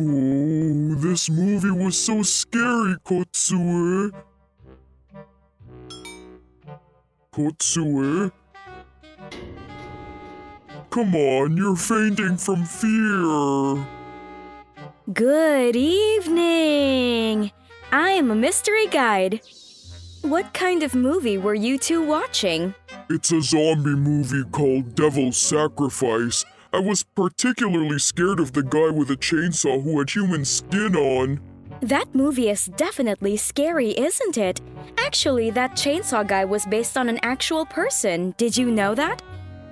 Oh, this movie was so scary, Kotsue. Kotsue? Come on, you're fainting from fear. Good evening! I am a mystery guide. What kind of movie were you two watching? It's a zombie movie called Devil's Sacrifice. I was particularly scared of the guy with a chainsaw who had human skin on. That movie is definitely scary, isn't it? Actually, that chainsaw guy was based on an actual person. Did you know that?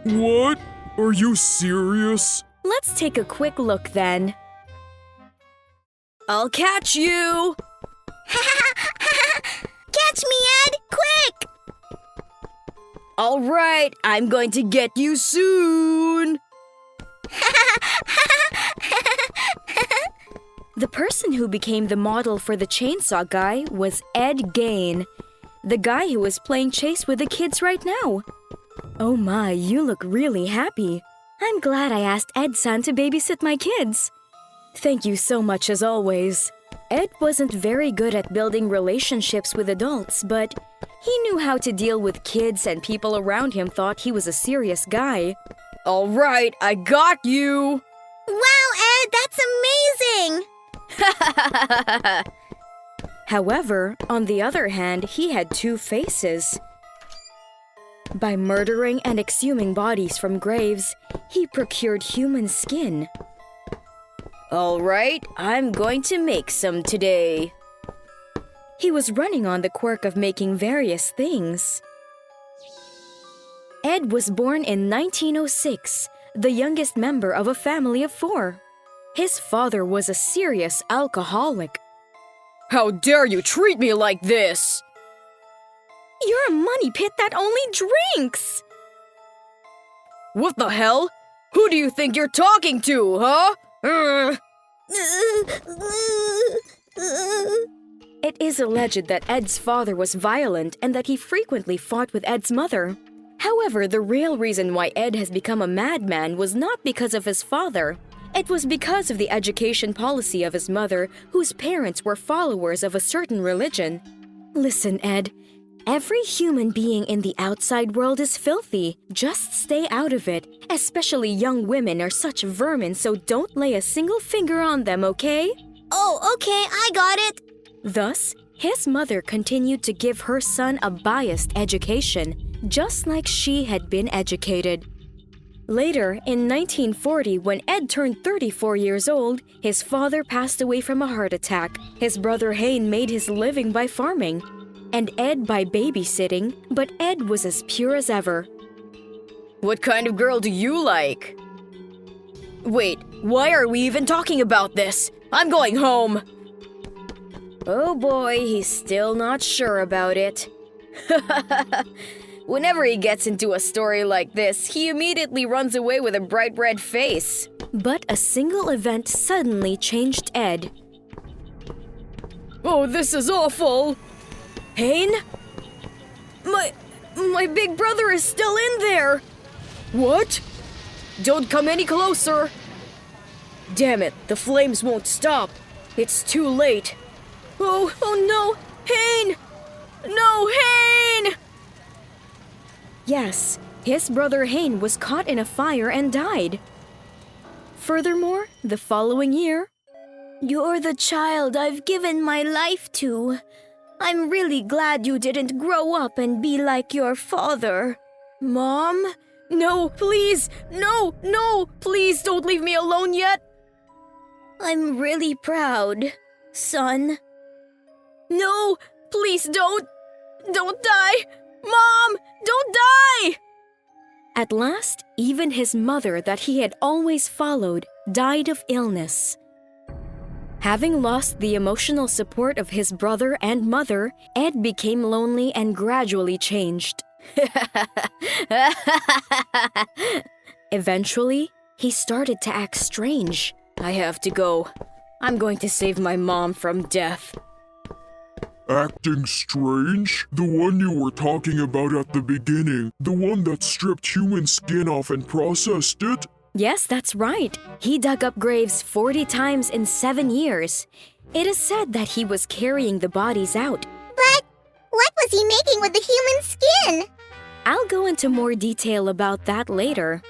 What? Are you serious? Let's take a quick look then. I'll catch you! Catch me, Ed! Quick! All right, I'm going to get you soon! The person who became the model for the chainsaw guy was Ed Gein, the guy who is playing chase with the kids right now. Oh my, you look really happy. I'm glad I asked Ed-san to babysit my kids. Thank you so much as always. Ed wasn't very good at building relationships with adults, but he knew how to deal with kids, and people around him thought he was a serious guy. All right, I got you! Wow, Ed, that's amazing! However, on the other hand, he had two faces. By murdering and exhuming bodies from graves, he procured human skin. All right, I'm going to make some today. He was running on the quirk of making various things. Ed was born in 1906, the youngest member of a family of 4. His father was a serious alcoholic. How dare you treat me like this? You're a money pit that only drinks! What the hell? Who do you think you're talking to, huh? It is alleged that Ed's father was violent and that he frequently fought with Ed's mother. However, the real reason why Ed has become a madman was not because of his father. It was because of the education policy of his mother, whose parents were followers of a certain religion. Listen, Ed. Every human being in the outside world is filthy. Just stay out of it. Especially young women are such vermin, so don't lay a single finger on them, okay? Oh, okay, I got it. Thus, his mother continued to give her son a biased education, just like she had been educated. Later, in 1940, when Ed turned 34 years old, his father passed away from a heart attack. His brother Gein made his living by farming, and Ed by babysitting, but Ed was as pure as ever. What kind of girl do you like? Wait, why are we even talking about this? I'm going home! Oh boy, he's still not sure about it. Whenever he gets into a story like this, he immediately runs away with a bright red face. But a single event suddenly changed Ed. Oh, this is awful! Gein? My big brother is still in there! What? Don't come any closer! Damn it, the flames won't stop. It's too late. Oh no! Gein! No, Gein! Yes, his brother Gein was caught in a fire and died. Furthermore, the following year, You're the child I've given my life to. I'm really glad you didn't grow up and be like your father. Mom? No, please! No! Please don't leave me alone yet! I'm really proud, son. No! Please don't! Don't die! Mom! Don't die! At last, even his mother that he had always followed died of illness. Having lost the emotional support of his brother and mother, Ed became lonely and gradually changed. Eventually, he started to act strange. I have to go. I'm going to save my mom from death. Acting strange? The one you were talking about at the beginning. The one that stripped human skin off and processed it? Yes, that's right. He dug up graves 40 times in 7 years. It is said that he was carrying the bodies out. But what was he making with the human skin? I'll go into more detail about that later.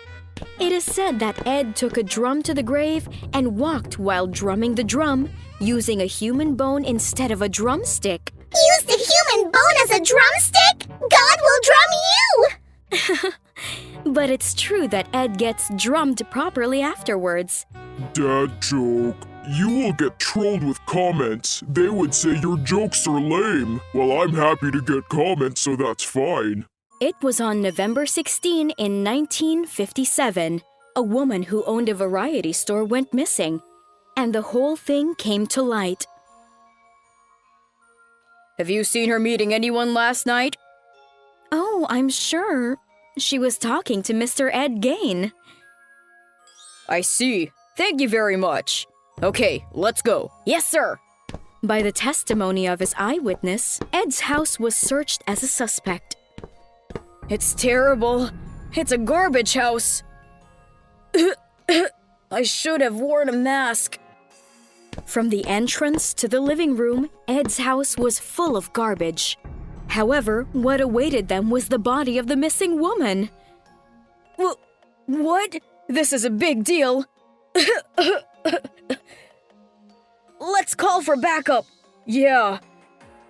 It is said that Ed took a drum to the grave and walked while drumming the drum, using a human bone instead of a drumstick. Use the human bone as a drumstick? God will drum you! But it's true that Ed gets drummed properly afterwards. Dad joke. You will get trolled with comments. They would say your jokes are lame. Well, I'm happy to get comments, so that's fine. It was on November 16 in 1957. A woman who owned a variety store went missing, and the whole thing came to light. Have you seen her meeting anyone last night? Oh, I'm sure. She was talking to Mr. Ed Gein. I see. Thank you very much. Okay, let's go. Yes, sir. By the testimony of his eyewitness, Ed's house was searched as a suspect. It's terrible. It's a garbage house. I should have worn a mask. From the entrance to the living room, Ed's house was full of garbage. However, what awaited them was the body of the missing woman. What? This is a big deal. Let's call for backup. Yeah.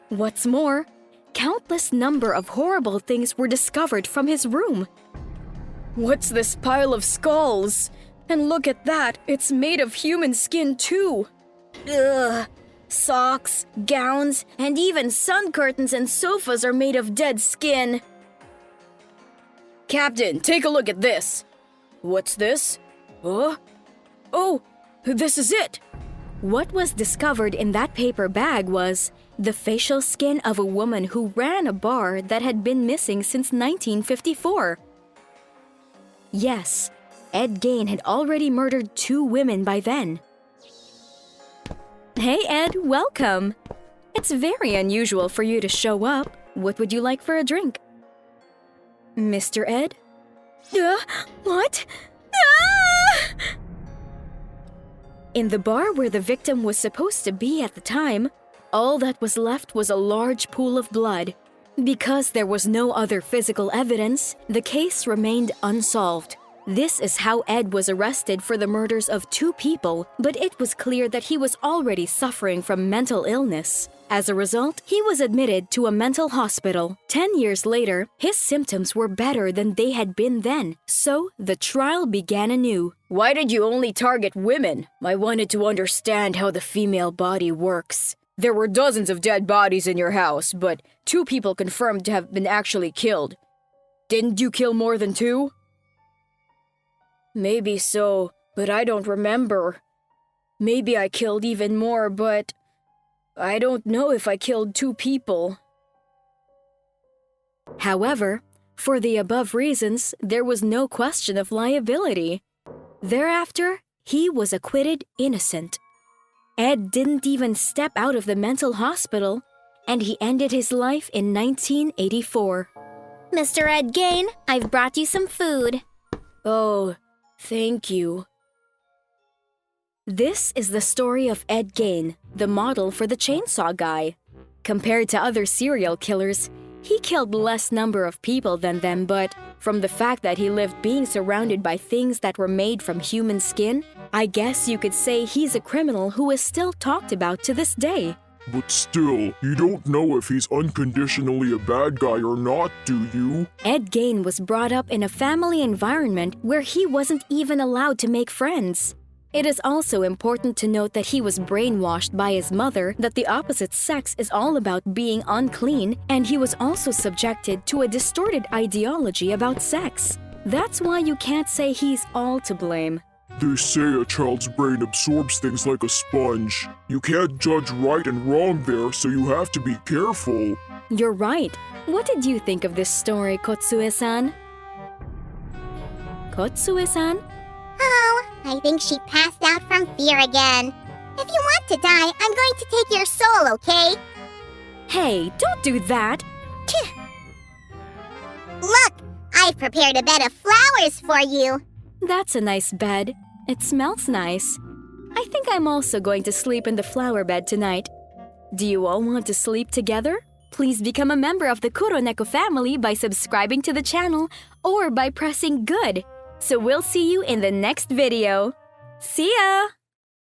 What's more, countless number of horrible things were discovered from his room. What's this pile of skulls? And look at that, it's made of human skin too. Ugh. Socks, gowns, and even sun curtains and sofas are made of dead skin. Captain, take a look at this. What's this? Huh? Oh, this is it. What was discovered in that paper bag was the facial skin of a woman who ran a bar that had been missing since 1954. Yes, Ed Gein had already murdered 2 women by then. Hey Ed, welcome. It's very unusual for you to show up. What would you like for a drink? Mr. Ed? What? Ah! In the bar where the victim was supposed to be at the time, all that was left was a large pool of blood. Because there was no other physical evidence, the case remained unsolved. This is how Ed was arrested for the murders of 2 people, but it was clear that he was already suffering from mental illness. As a result, he was admitted to a mental hospital. 10 years later, his symptoms were better than they had been then, so the trial began anew. Why did you only target women? I wanted to understand how the female body works. There were dozens of dead bodies in your house, but 2 people confirmed to have been actually killed. Didn't you kill more than 2? Maybe so, but I don't remember. Maybe I killed even more, but I don't know if I killed 2 people. However, for the above reasons, there was no question of liability. Thereafter, he was acquitted innocent. Ed didn't even step out of the mental hospital, and he ended his life in 1984. Mr. Ed Gein, I've brought you some food. Oh, thank you. This is the story of Ed Gein, the model for the chainsaw guy. Compared to other serial killers, he killed less number of people than them, but from the fact that he lived being surrounded by things that were made from human skin, I guess you could say he's a criminal who is still talked about to this day. But still, you don't know if he's unconditionally a bad guy or not, do you? Ed Gein was brought up in a family environment where he wasn't even allowed to make friends. It is also important to note that he was brainwashed by his mother that the opposite sex is all about being unclean, and he was also subjected to a distorted ideology about sex. That's why you can't say he's all to blame. They say a child's brain absorbs things like a sponge. You can't judge right and wrong there, so you have to be careful. You're right. What did you think of this story, Kotsue-san? Kotsue-san? Oh, I think she passed out from fear again. If you want to die, I'm going to take your soul, okay? Hey, don't do that! Look, I've prepared a bed of flowers for you. That's a nice bed. It smells nice. I think I'm also going to sleep in the flower bed tonight. Do you all want to sleep together? Please become a member of the Kuroneko family by subscribing to the channel or by pressing good. So we'll see you in the next video. See ya!